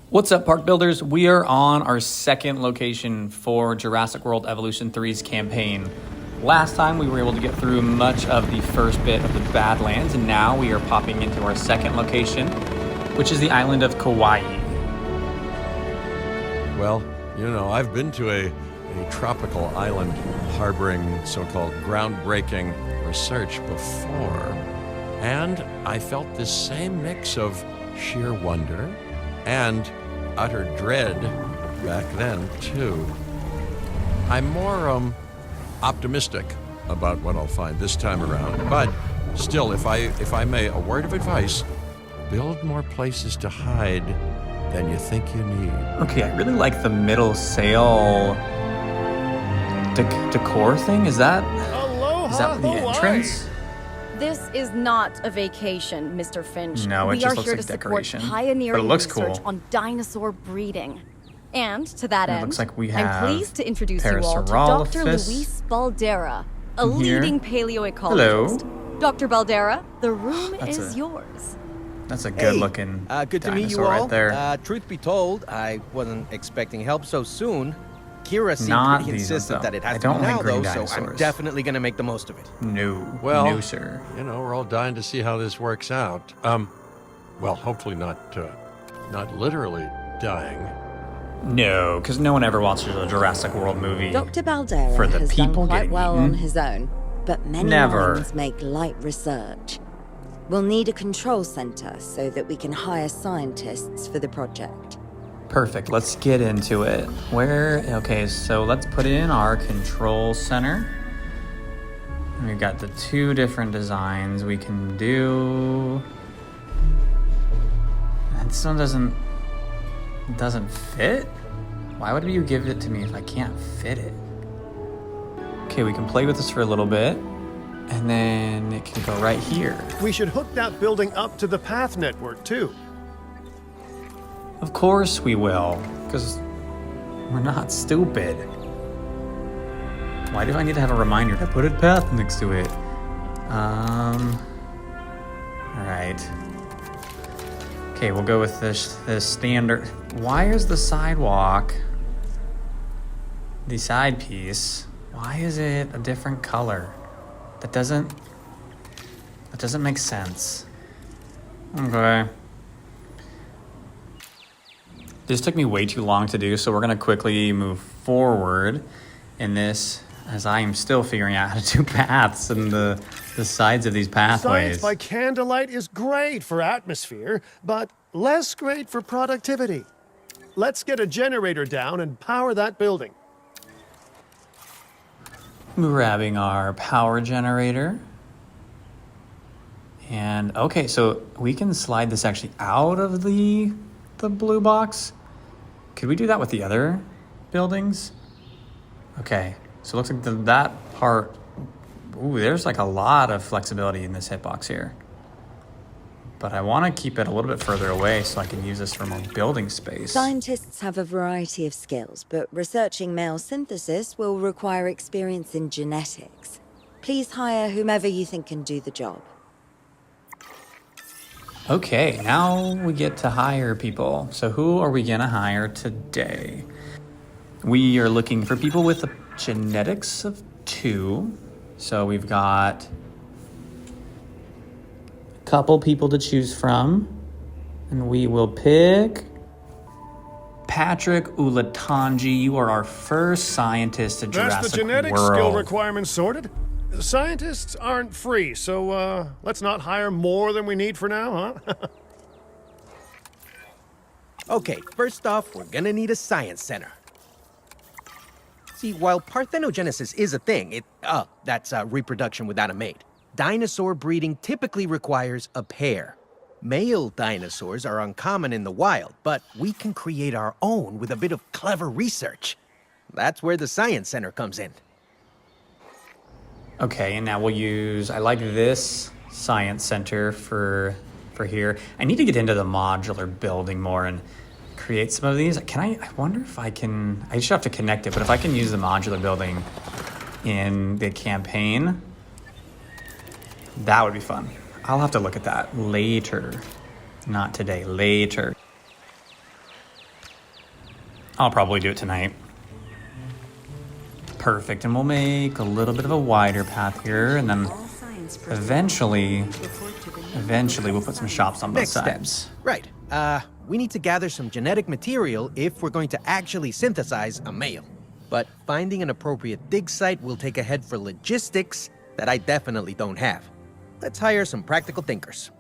What's up, park builders? We are on our second location for Jurassic World Evolution 3's campaign. Last time we were able to get through much of the first bit of the Badlands, and now we are popping into our second location, which is the island of Kauai. Well, you know, I've been to a tropical island harboring so-called groundbreaking research before, and I felt this same mix of sheer wonder and utter dread back then, too. I'm more optimistic about what I'll find this time around, but still, if I may, a word of advice: build more places to hide than you think you need. Okay, I really like the middle sail decor thing. Is that the entrance? This is not a vacation, Mr. Finch. No, it we just are looks here like to decoration. support pioneering But it looks research cool. on dinosaur breeding. And to that end, looks like we have I'm pleased to introduce you all to Dr. Parasaurolophus Luis Baldera, a in here. leading paleoecologist. Dr. Baldera, the room That's is yours. That's a good-looking good to meet you dinosaur all. right there. Truth be told, I wasn't expecting help so soon. Kira seemed Not pretty these insistent ones, that it though. has I to don't be like now, green though, so I'm dinosaurs. definitely going to make the most of it. No, sir. You know, we're all dying to see how this works out. Well, hopefully not literally dying. No, because no one ever watches a Jurassic World movie. Dr. Baldera For the has people done quite getting well eaten? on his own, but many Never. minds make light research. We'll need a control center so that we can hire scientists for the project. Perfect. Let's get into it. Okay, so let's put in our control center. We've got the two different designs we can do. And this one doesn't fit? Why would you give it to me if I can't fit it? Okay, we can play with this for a little bit, and then it can go right here. We should hook that building up to the path network, too. Of course we will, because we're not stupid. Why do I need to have a reminder to put a path next to it? Alright. Okay, we'll go with this standard. Why is the sidewalk, the side piece, why is it a different color? That doesn't make sense. Okay. This took me way too long to do, so we're gonna quickly move forward in this, as I am still figuring out how to do paths and the sides of these pathways. Science by candlelight is great for atmosphere, but less great for productivity. Let's get a generator down and power that building. Grabbing our power generator. And okay, so we can slide this actually out of the blue box. Could we do that with the other buildings? Okay, so it looks like that part, ooh, there's like a lot of flexibility in this hitbox here. But I want to keep it a little bit further away so I can use this for more building space. Scientists have a variety of skills, but researching male synthesis will require experience in genetics. Please hire whomever you think can do the job. Okay, now we get to hire people. So who are we gonna hire today? We are looking for people with the genetics of 2. So we've got a couple people to choose from. And we will pick Patrick Ulatanji. You are our first scientist at Jurassic World. That's the genetic skill requirements sorted. Scientists aren't free, so let's not hire more than we need for now, huh? Okay, first off, we're going to need a science center. See, while parthenogenesis is a thing, that's reproduction without a mate, dinosaur breeding typically requires a pair. Male dinosaurs are uncommon in the wild, but we can create our own with a bit of clever research. That's where the science center comes in. Okay, and now we'll use, I like this science center for here. I need to get into the modular building more and create some of these. I wonder if I can, I just have to connect it, but if I can use the modular building in the campaign, that would be fun. I'll have to look at that later. Not today, later. I'll probably do it tonight. Perfect, and we'll make a little bit of a wider path here, and then eventually we'll put some shops on both Next sides. steps. Right. We need to gather some genetic material if we're going to actually synthesize a male. But finding an appropriate dig site will take a head for logistics that I definitely don't have. Let's hire some practical thinkers.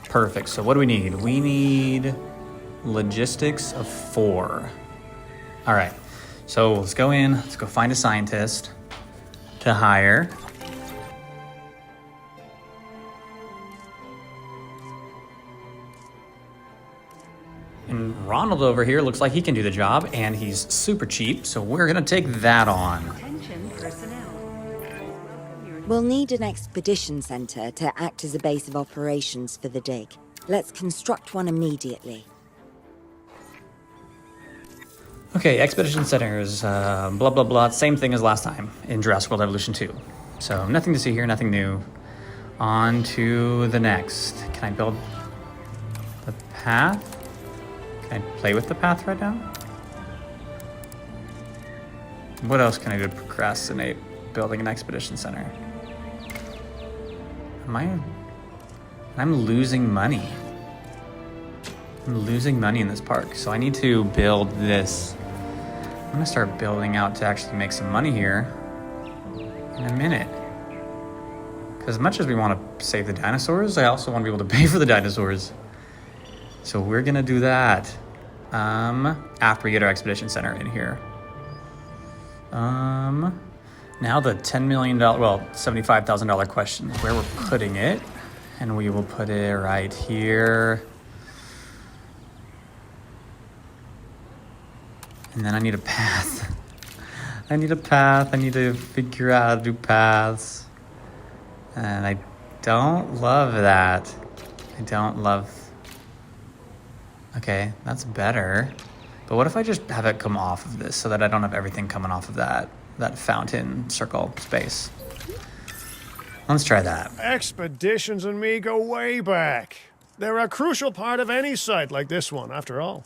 Perfect, so what do we need? We need logistics of 4. All right, so let's go in, let's go find a scientist to hire. And Ronald over here looks like he can do the job, and he's super cheap, so we're gonna take that on. Attention personnel. We'll need an expedition center to act as a base of operations for the dig. Let's construct one immediately. Okay, expedition centers, blah, blah, blah. Same thing as last time in Jurassic World Evolution 2. So nothing to see here, nothing new. On to the next. Can I build the path? Can I play with the path right now? What else can I do to procrastinate building an expedition center? I'm losing money. I'm losing money in this park, so I need to build this. I'm gonna start building out to actually make some money here in a minute. Because as much as we want to save the dinosaurs, I also want to be able to pay for the dinosaurs. So we're gonna do that after we get our expedition center in here. Now the $10 million, well, $75,000 question, where we're putting it. And we will put it right here. And then I need a path. I need a path. I need to figure out how to do paths. And I don't love that. I don't love... Okay, that's better. But what if I just have it come off of this so that I don't have everything coming off of that fountain circle space? Let's try that. Expeditions and me go way back. They're a crucial part of any site like this one, after all.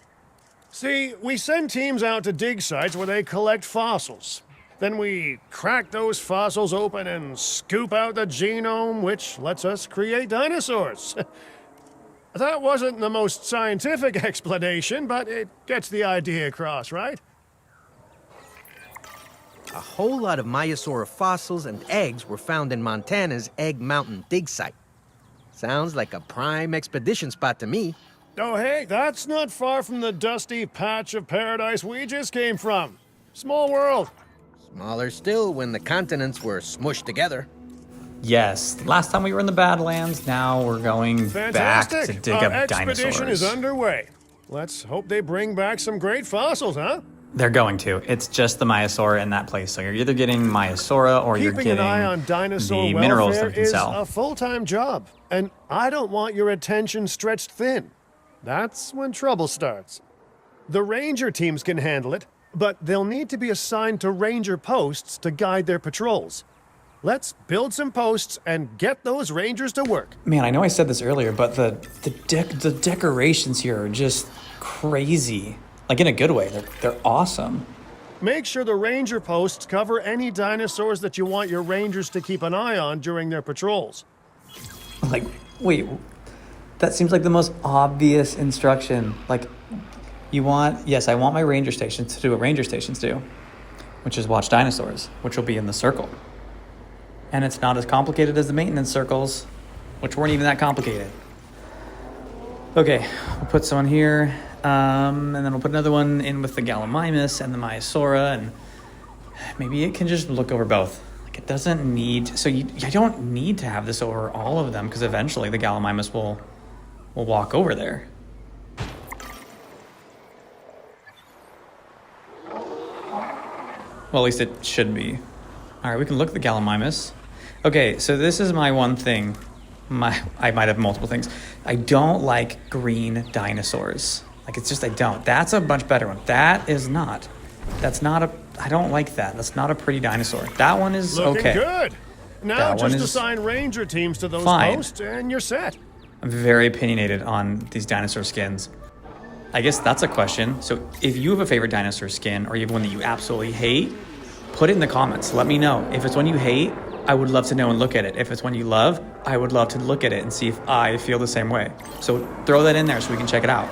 See, we send teams out to dig sites where they collect fossils. Then we crack those fossils open and scoop out the genome, which lets us create dinosaurs. That wasn't the most scientific explanation, but it gets the idea across, right? A whole lot of Miasaura fossils and eggs were found in Montana's Egg Mountain dig site. Sounds like a prime expedition spot to me. Oh, hey, that's not far from the dusty patch of paradise we just came from. Small world. Smaller still when the continents were smushed together. Yes, last time we were in the Badlands, now we're going Fantastic. back to dig Our up expedition dinosaurs. is underway. Let's hope they bring back some great fossils, huh? They're going to. It's just the Miasaura in that place. So you're either getting Miasaura or you're Keeping getting an eye on dinosaur the minerals that welfare we can is sell. a full-time job, and I don't want your attention stretched thin. That's when trouble starts. The ranger teams can handle it, but they'll need to be assigned to ranger posts to guide their patrols. Let's build some posts and get those rangers to work. Man, I know I said this earlier, but the decorations here are just crazy. Like in a good way. They're awesome. Make sure the ranger posts cover any dinosaurs that you want your rangers to keep an eye on during their patrols. Like, wait, that seems like the most obvious instruction. Like, yes, I want my ranger stations to do what ranger stations do, which is watch dinosaurs, which will be in the circle. And it's not as complicated as the maintenance circles, which weren't even that complicated. Okay, we'll put someone here, and then we'll put another one in with the Gallimimus and the Miasaura, and maybe it can just look over both. Like it doesn't need, so you don't need to have this over all of them, because eventually the Gallimimus will walk over there. Well, at least it should be. All right, we can look at the Gallimimus. Okay, so this is my one thing. I might have multiple things. I don't like green dinosaurs. Like, it's just, I don't. That's a much better one. That is not. That's not a, I don't like that. That's not a pretty dinosaur. That one is Looking okay. good. Now That one just is assign ranger teams to those fine. posts and you're set. I'm very opinionated on these dinosaur skins. I guess that's a question. So if you have a favorite dinosaur skin or you have one that you absolutely hate, put it in the comments. Let me know. If it's one you hate, I would love to know and look at it. If it's one you love, I would love to look at it and see if I feel the same way. So throw that in there so we can check it out.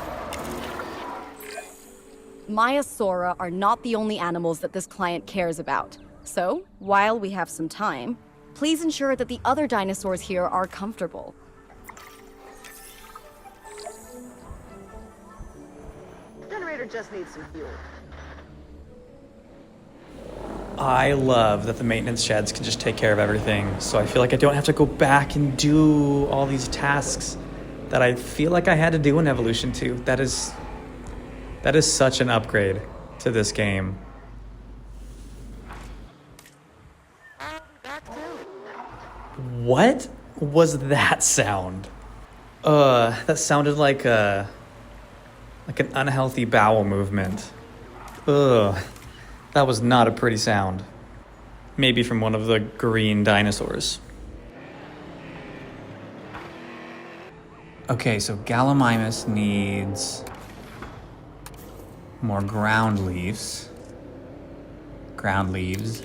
Miasaura are not the only animals that this client cares about. So, while we have some time, please ensure that the other dinosaurs here are comfortable. Generator just needs some fuel. I love that the maintenance sheds can just take care of everything. So I feel like I don't have to go back and do all these tasks that I feel like I had to do in Evolution 2. That is such an upgrade to this game. What was that sound? That sounded like an unhealthy bowel movement. That was not a pretty sound. Maybe from one of the green dinosaurs. Okay, so Gallimimus needs more ground leaves. Ground leaves.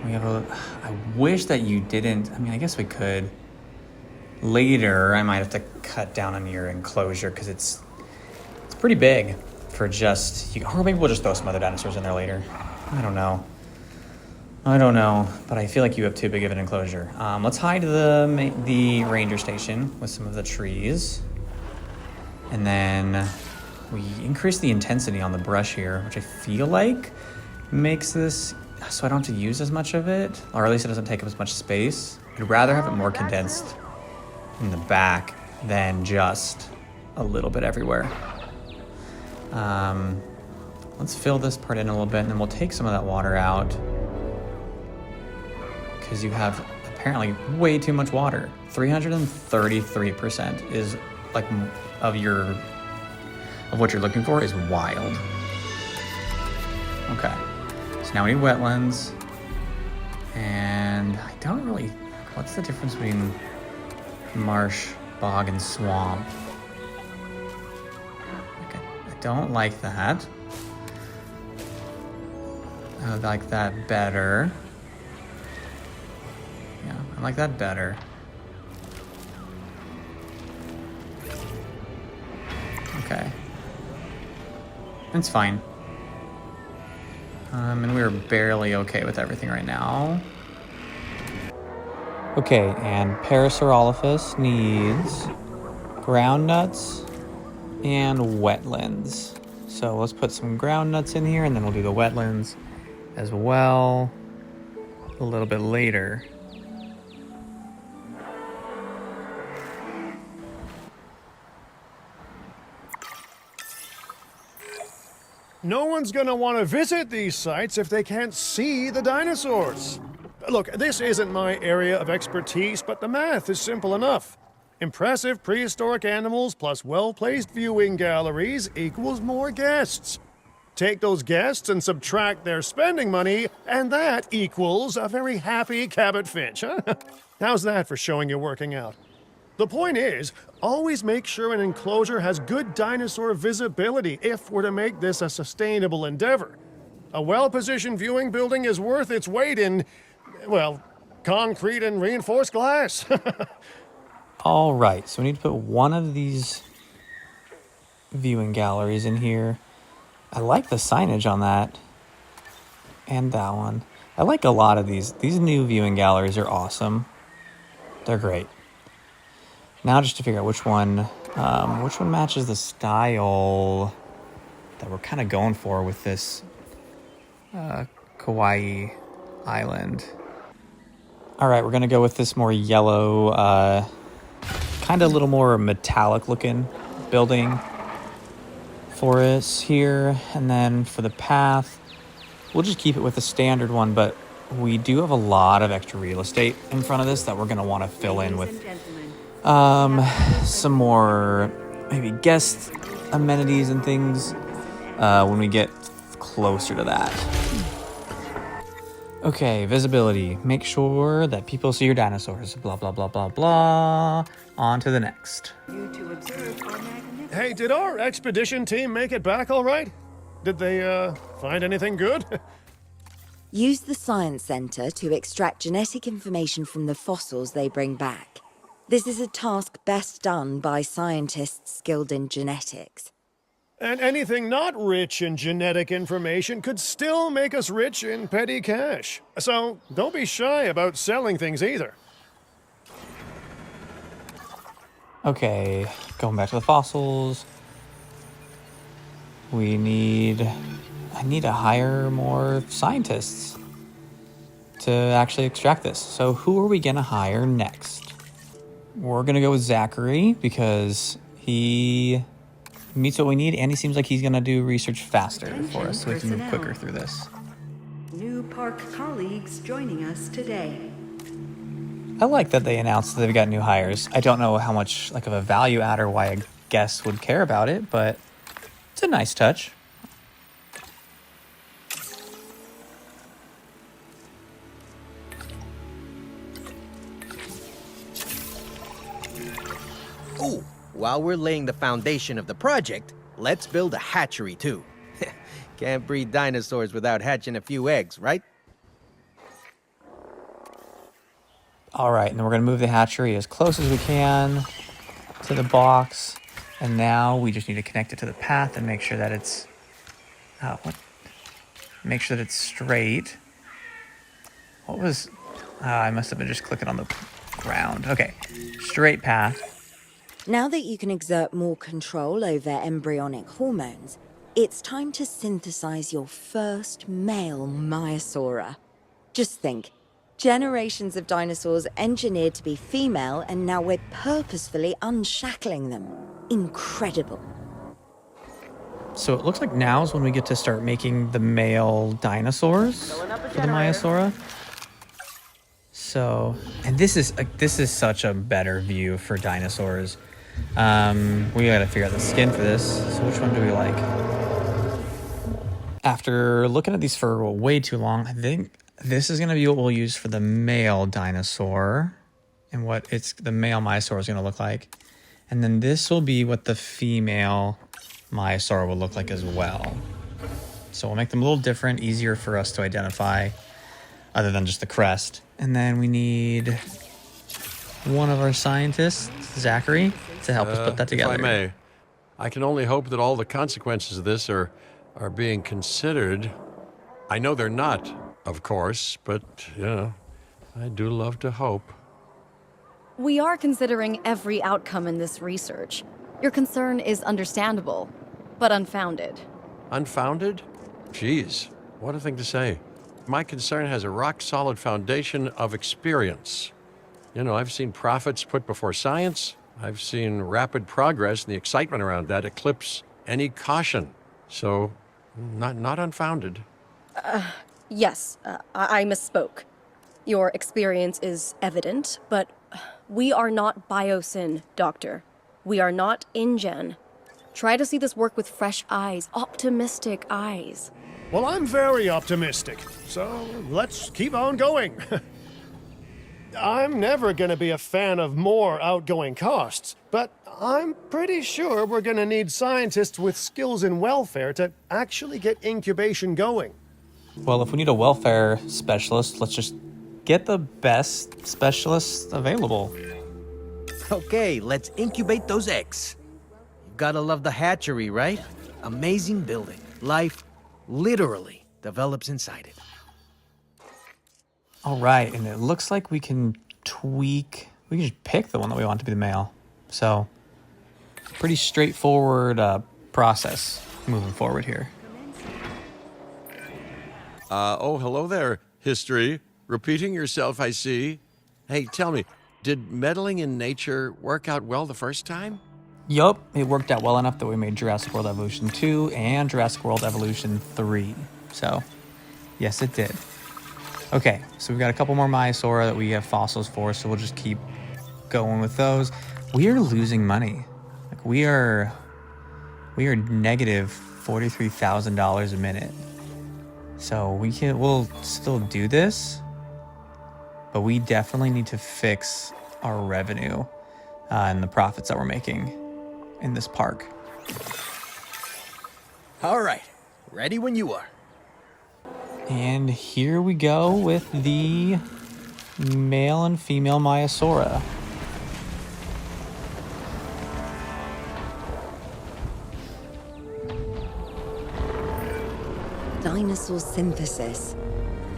We have I wish that you didn't. I mean, I guess we could. Later, I might have to cut down on your enclosure because it's pretty big for just. Or maybe we'll just throw some other dinosaurs in there later. I don't know, but I feel like you have too big of an enclosure. Let's hide the ranger station with some of the trees, and then we increase the intensity on the brush here, which I feel like makes this so I don't have to use as much of it, or at least it doesn't take up as much space. I'd rather have it more condensed in the back than just a little bit everywhere. Let's fill this part in a little bit, and then we'll take some of that water out because you have apparently way too much water. 333% is like of what you're looking for is wild. Okay, so now we need wetlands, and I don't really. What's the difference between marsh, bog, and swamp? Okay, I don't like that. I like that better. Yeah, I like that better. Okay. It's fine. And we're barely okay with everything right now. Okay, and Parasaurolophus needs ground nuts and wetlands. So let's put some ground nuts in here, and then we'll do the wetlands as well a little bit later. No one's gonna want to visit these sites if they can't see the dinosaurs. Look, this isn't my area of expertise, but the math is simple enough. Impressive prehistoric animals plus well-placed viewing galleries equals more guests. Take those guests and subtract their spending money, and that equals a very happy Cabot Finch, huh? How's that for showing you're working out? The point is, always make sure an enclosure has good dinosaur visibility if we're to make this a sustainable endeavor. A well-positioned viewing building is worth its weight in, well, concrete and reinforced glass. All right, so we need to put one of these viewing galleries in here. I like the signage on that. And that one. I like a lot of these. These new viewing galleries are awesome. They're great. Now just to figure out which one matches the style that we're kind of going for with this Kauai Island. All right, we're going to go with this more yellow, kind of a little more metallic looking building for us here. And then for the path, we'll just keep it with the standard one, but we do have a lot of extra real estate in front of this that we're going to want to fill in with some more maybe guest amenities and things when we get closer to that. Okay, visibility. Make sure that people see your dinosaurs. Blah, blah, blah, blah, blah. On to the next. Hey, did our expedition team make it back all right? Did they, find anything good? Use the Science Center to extract genetic information from the fossils they bring back. This is a task best done by scientists skilled in genetics. And anything not rich in genetic information could still make us rich in petty cash. So don't be shy about selling things either. Okay, going back to the fossils. I need to hire more scientists to actually extract this. So who are we gonna hire next? We're gonna go with Zachary because he meets what we need and he seems like he's gonna do research faster for us so we can move quicker through this. New park colleagues joining us today. I like that they announced that they've got new hires. I don't know how much like of a value add or why a guest would care about it, but it's a nice touch. Ooh, while we're laying the foundation of the project, let's build a hatchery too. Can't breed dinosaurs without hatching a few eggs, right? All right, and then we're gonna move the hatchery as close as we can to the box. And now we just need to connect it to the path and make sure that it's, make sure that it's straight. I must have been just clicking on the ground. Okay, straight path. Now that you can exert more control over embryonic hormones, it's time to synthesize your first male Miasaura. Just think, generations of dinosaurs engineered to be female, and now we're purposefully unshackling them. Incredible. So it looks like now is when we get to start making the male dinosaurs for the Miasaura. So, and this is such a better view for dinosaurs. We gotta figure out the skin for this. So which one do we like? After looking at these for way too long, I think this is gonna be what we'll use for the male dinosaur and what the male Miasaur is gonna look like. And then this will be what the female Miasaur will look like as well. So we'll make them a little different, easier for us to identify other than just the crest. And then we need one of our scientists, Zachary, to help us put that together. If I may, I can only hope that all the consequences of this are being considered. I know they're not, of course, but, I do love to hope. We are considering every outcome in this research. Your concern is understandable, but unfounded. Unfounded? Geez, what a thing to say. My concern has a rock-solid foundation of experience. I've seen profits put before science. I've seen rapid progress, and the excitement around that eclipse any caution. So, not unfounded. Yes, I misspoke. Your experience is evident, but we are not Biosyn, Doctor. We are not InGen. Try to see this work with fresh eyes, optimistic eyes. Well, I'm very optimistic, so let's keep on going. I'm never gonna be a fan of more outgoing costs, but I'm pretty sure we're gonna need scientists with skills in welfare to actually get incubation going. Well, if we need a welfare specialist, let's just get the best specialists available. Okay, let's incubate those eggs. You gotta love the hatchery, right? Amazing building. Life literally develops inside it. All right, and it looks like we can just pick the one that we want to be the male. So, pretty straightforward process moving forward here. Hello there, history. Repeating yourself, I see. Hey, tell me, did meddling in nature work out well the first time? Yup, it worked out well enough that we made Jurassic World Evolution 2 and Jurassic World Evolution 3. So, yes, it did. Okay, so we've got a couple more Miasaura that we have fossils for, so we'll just keep going with those. We are losing money. Like we are negative $43,000 a minute. So we'll still do this, but we definitely need to fix our revenue and the profits that we're making in this park. All right, ready when you are. And here we go with the male and female Miasaura. Dinosaur synthesis.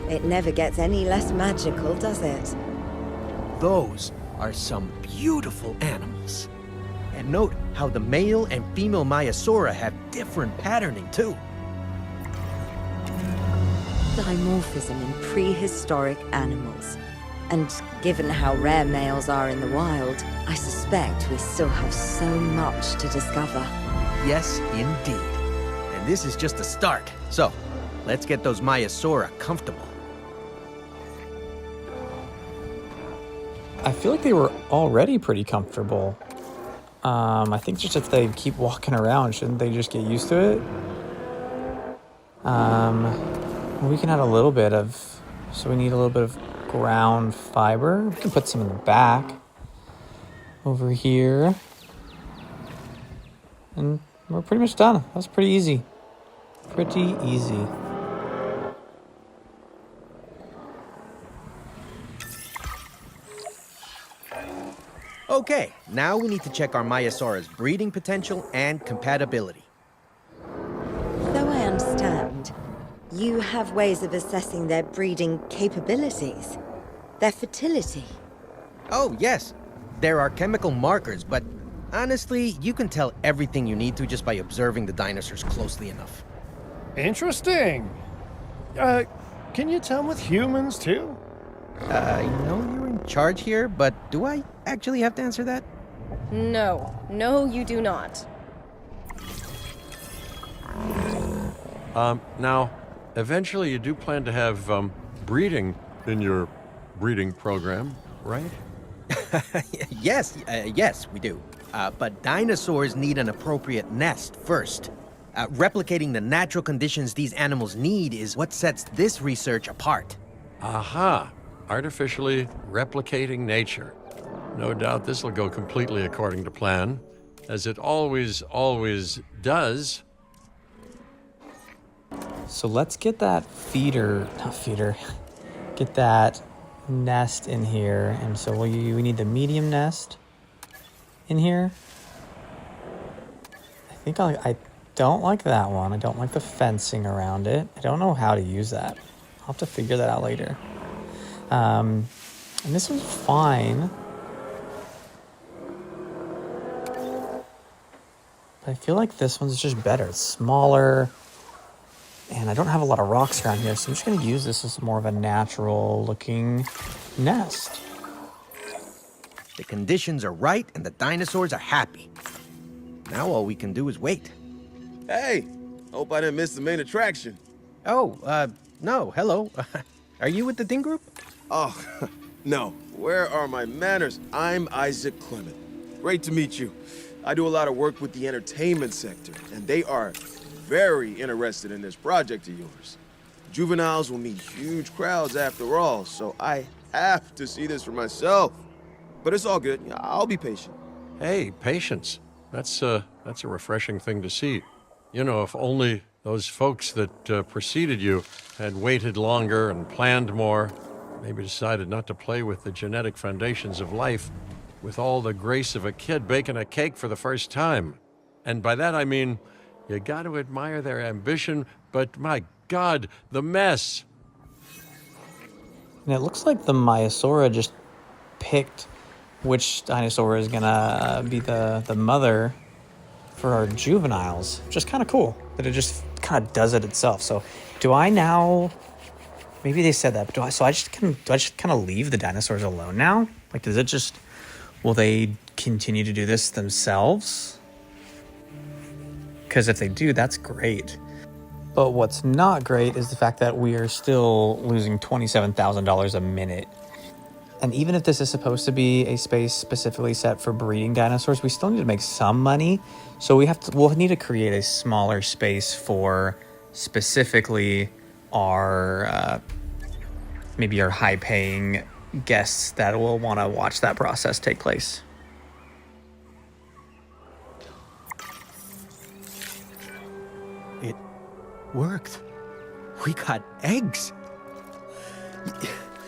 It never gets any less magical, does it? Those are some beautiful animals. And note how the male and female Miasaura have different patterning too. Dimorphism in prehistoric animals. And given how rare males are in the wild, I suspect we still have so much to discover. Yes, indeed. And this is just the start. So, let's get those Miasaura comfortable. I feel like they were already pretty comfortable. I think just if they keep walking around, shouldn't they just get used to it? We can add a little bit of, so we need a little bit of ground fiber. We can put some in the back over here. And we're pretty much done. That's pretty easy. Pretty easy. Okay, now we need to check our Miasaura's breeding potential and compatibility. Though I understand, you have ways of assessing their breeding capabilities, their fertility. Oh, yes. There are chemical markers, but honestly, you can tell everything you need to just by observing the dinosaurs closely enough. Interesting. Can you tell with humans too? I know you're in charge here, but do I actually have to answer that? No. No, you do not. Now, eventually you do plan to have breeding in your breeding program, right? Yes, we do. But dinosaurs need an appropriate nest first. Replicating the natural conditions these animals need is what sets this research apart. Aha! Artificially replicating nature. No doubt this will go completely according to plan, as it always does. So let's get that get that nest in here. And so we need the medium nest in here. I think I don't like that one. I don't like the fencing around it. I don't know how to use that. I'll have to figure that out later. And this one's fine. But I feel like this one's just better. It's smaller. And I don't have a lot of rocks around here, so I'm just going to use this as more of a natural looking nest. The conditions are right and the dinosaurs are happy. Now all we can do is wait. Hey, hope I didn't miss the main attraction. Oh, no, hello. Are you with the Ding Group? Oh, no. Where are my manners? I'm Isaac Clement. Great to meet you. I do a lot of work with the entertainment sector, and they are very interested in this project of yours. Juveniles will need huge crowds after all, so I have to see this for myself. But it's all good. I'll be patient. Hey, patience. That's a refreshing thing to see. You know, if only those folks that preceded you had waited longer and planned more, maybe decided not to play with the genetic foundations of life with all the grace of a kid baking a cake for the first time. And by that I mean, you got to admire their ambition, but my God, the mess. And it looks like the Miasaura just picked which dinosaur is gonna be the mother for our juveniles, which is kind of cool that it just kind of does it itself. So do I now, maybe they said that, but do I just kind of leave the dinosaurs alone now? Like, does it just, will they continue to do this themselves? Because if they do, that's great. But what's not great is the fact that we are still losing $27,000 a minute. And even if this is supposed to be a space specifically set for breeding dinosaurs, we still need to make some money. So we'll need to create a smaller space for specifically our, maybe our high-paying guests that will want to watch that process take place. It worked. We got eggs.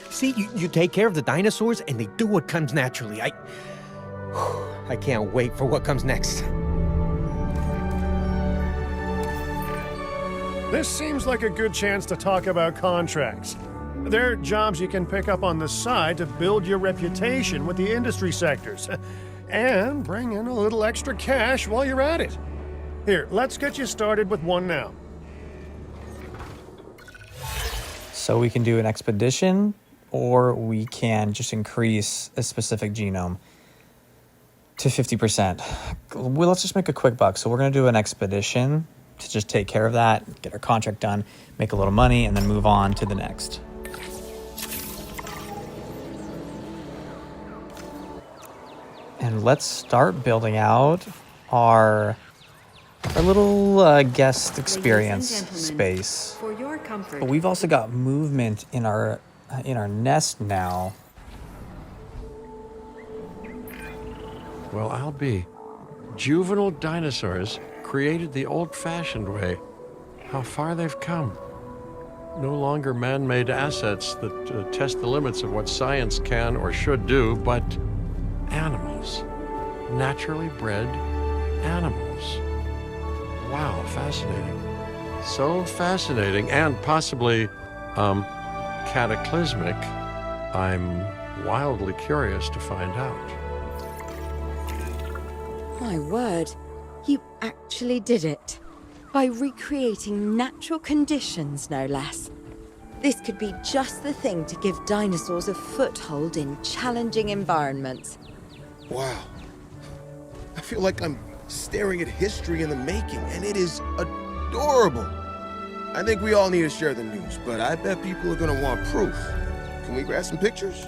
See, you take care of the dinosaurs and they do what comes naturally. I can't wait for what comes next. This seems like a good chance to talk about contracts. They're jobs you can pick up on the side to build your reputation with the industry sectors. And bring in a little extra cash while you're at it. Here, let's get you started with one now. So we can do an expedition, or we can just increase a specific genome to 50%. Well, let's just make a quick buck. So we're going to do an expedition to just take care of that, get our contract done, make a little money, and then move on to the next. And let's start building out our little guest experience Ladies and gentlemen, space. For your comfort. But we've also got movement in our nest now. Well, I'll be. Juvenile dinosaurs created the old-fashioned way. How far they've come. No longer man-made assets that test the limits of what science can or should do, but animals. Naturally bred animals. Wow, fascinating. So fascinating and possibly, cataclysmic. I'm wildly curious to find out. My word, you actually did it. By recreating natural conditions, no less. This could be just the thing to give dinosaurs a foothold in challenging environments. Wow. I feel like I'm staring at history in the making, and it is adorable. I think we all need to share the news, but I bet people are gonna want proof. Can we grab some pictures?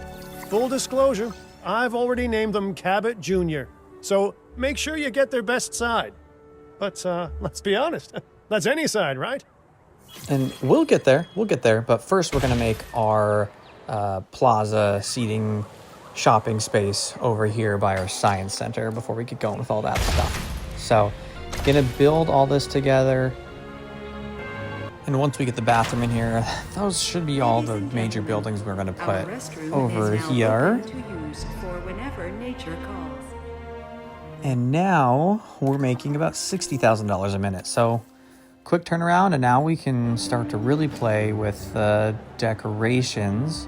Full disclosure, I've already named them Cabot Jr., so make sure you get their best side. But let's be honest, that's any side, right? And we'll get there, but first we're going to make our plaza seating shopping space over here by our science center before we get going with all that stuff. So, gonna build all this together. And once we get the bathroom in here, those should be all the major buildings we're gonna put over here. To use for whenever nature calls. And now we're making about $60,000 a minute. So quick turnaround, and now we can start to really play with the decorations.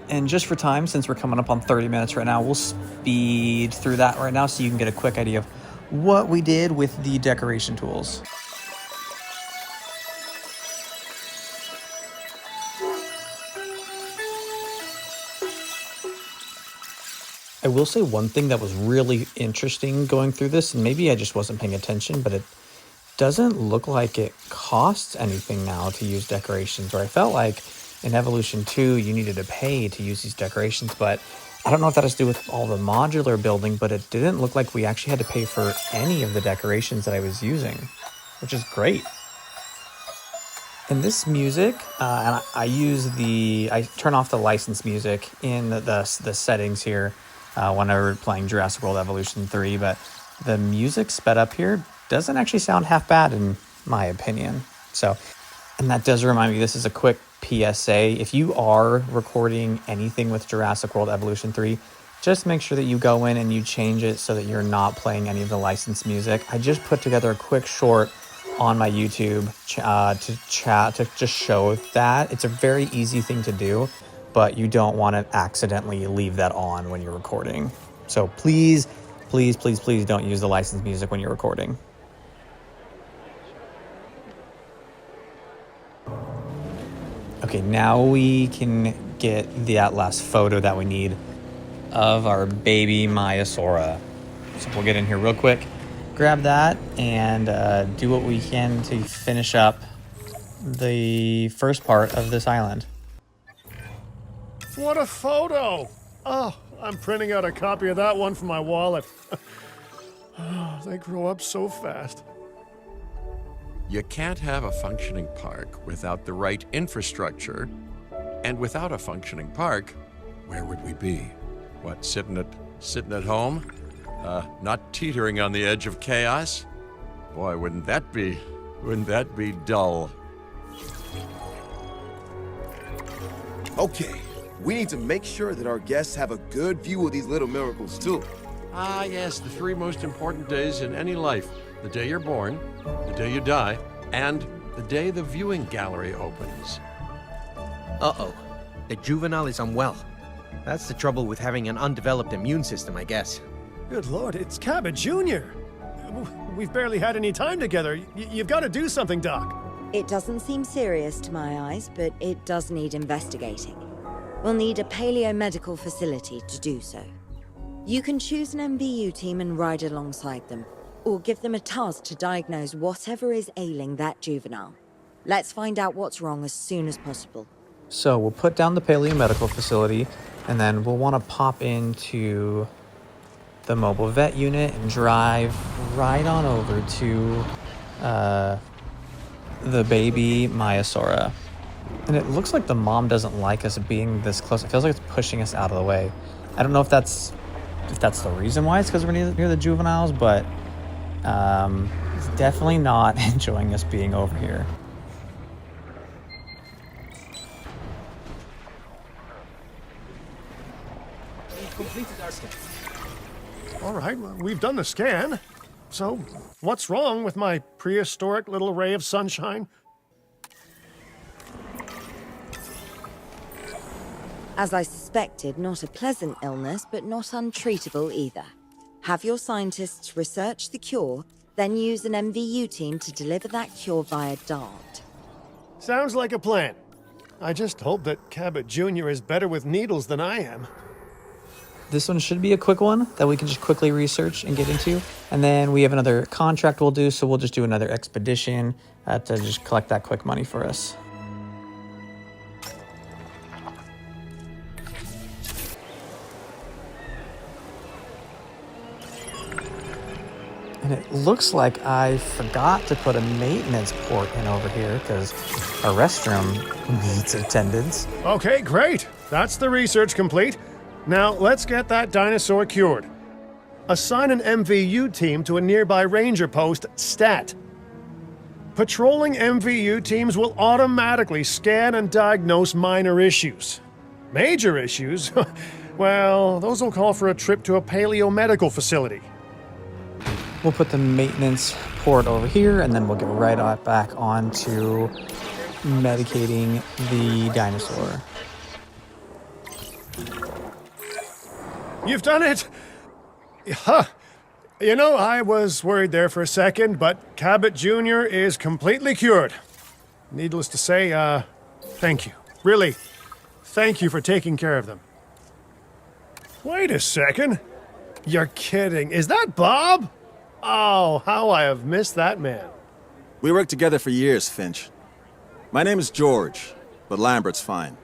And just for time, since we're coming up on 30 minutes right now, we'll speed through that right now so you can get a quick idea of what we did with the decoration tools. I will say one thing that was really interesting going through this, and maybe I just wasn't paying attention, but it doesn't look like it costs anything now to use decorations, or I felt like in Evolution 2 you needed to pay to use these decorations, but I don't know if that has to do with all the modular building, but it didn't look like we actually had to pay for any of the decorations that I was using, which is great. And this music, and I turn off the license music in the settings here whenever playing Jurassic World Evolution 3, but the music sped up here doesn't actually sound half bad in my opinion. So, and that does remind me, this is a quick PSA. If you are recording anything with Jurassic World Evolution 3, just make sure that you go in and you change it so that you're not playing any of the licensed music. I just put together a quick short on my YouTube to just show that. It's a very easy thing to do, but you don't want to accidentally leave that on when you're recording. So please, please, please, please don't use the licensed music when you're recording. Okay, now we can get that last photo that we need of our baby Miasaura. So we'll get in here real quick, grab that, and do what we can to finish up the first part of this island. What a photo! Oh, I'm printing out a copy of that one for my wallet. Oh, they grow up so fast. You can't have a functioning park without the right infrastructure. And without a functioning park, where would we be? What, sitting at home? Not teetering on the edge of chaos? Boy, wouldn't that be Wouldn't that be dull? Okay, we need to make sure that our guests have a good view of these little miracles, too. Ah, yes, the three most important days in any life. The day you're born, the day you die, and the day the viewing gallery opens. Uh-oh. The juvenile is unwell. That's the trouble with having an undeveloped immune system, I guess. Good lord, it's Cabot Jr. We've barely had any time together. You've got to do something, Doc. It doesn't seem serious to my eyes, but it does need investigating. We'll need a paleomedical facility to do so. You can choose an MVU team and ride alongside them, or give them a task to diagnose whatever is ailing that juvenile. Let's find out what's wrong as soon as possible. So we'll put down the paleomedical facility, and then we'll want to pop into the mobile vet unit and drive right on over to the baby Miasaura. And it looks like the mom doesn't like us being this close. It feels like it's pushing us out of the way. I don't know if that's the reason why it's because we're near the juveniles, but it's definitely not enjoying us being over here. We've completed our scan. All right, well, we've done the scan. So, what's wrong with my prehistoric little ray of sunshine? As I suspected, not a pleasant illness, but not untreatable either. Have your scientists research the cure, then use an MVU team to deliver that cure via DART. Sounds like a plan. I just hope that Cabot Jr. is better with needles than I am. This one should be a quick one that we can just quickly research and get into. And then we have another contract we'll do, so we'll just do another expedition to just collect that quick money for us. And it looks like I forgot to put a maintenance port in over here because our restroom needs attendance. Okay, great. That's the research complete. Now, let's get that dinosaur cured. Assign an MVU team to a nearby ranger post, STAT. Patrolling MVU teams will automatically scan and diagnose minor issues. Major issues? Well, those will call for a trip to a paleomedical facility. We'll put the maintenance port over here, and then we'll get right back on to medicating the dinosaur. You've done it! Huh. You know, I was worried there for a second, but Cabot Jr. is completely cured. Needless to say, thank you. Really, thank you for taking care of them. Wait a second. You're kidding. Is that Bob? Oh, how I have missed that man. We worked together for years, Finch. My name is George, but Lambert's fine.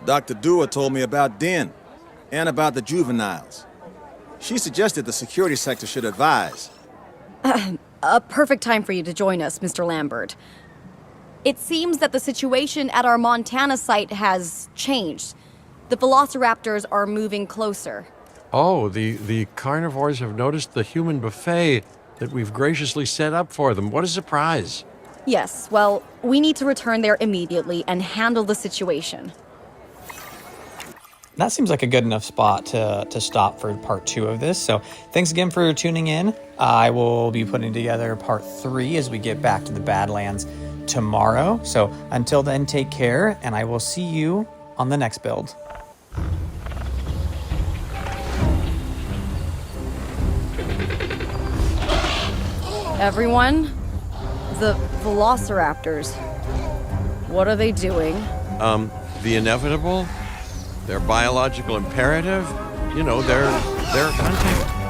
Dr. Dewar told me about Den and about the juveniles. She suggested the security sector should advise. A perfect time for you to join us, Mr. Lambert. It seems that the situation at our Montana site has changed. The velociraptors are moving closer. Oh, the carnivores have noticed the human buffet that we've graciously set up for them. What a surprise. Yes, well, we need to return there immediately and handle the situation. That seems like a good enough spot to stop for part 2 of this. So thanks again for tuning in. I will be putting together part 3 as we get back to the Badlands tomorrow. So until then, take care, and I will see you on the next build. Everyone, the velociraptors, what are they doing? The inevitable, their biological imperative, you know, they're hunting.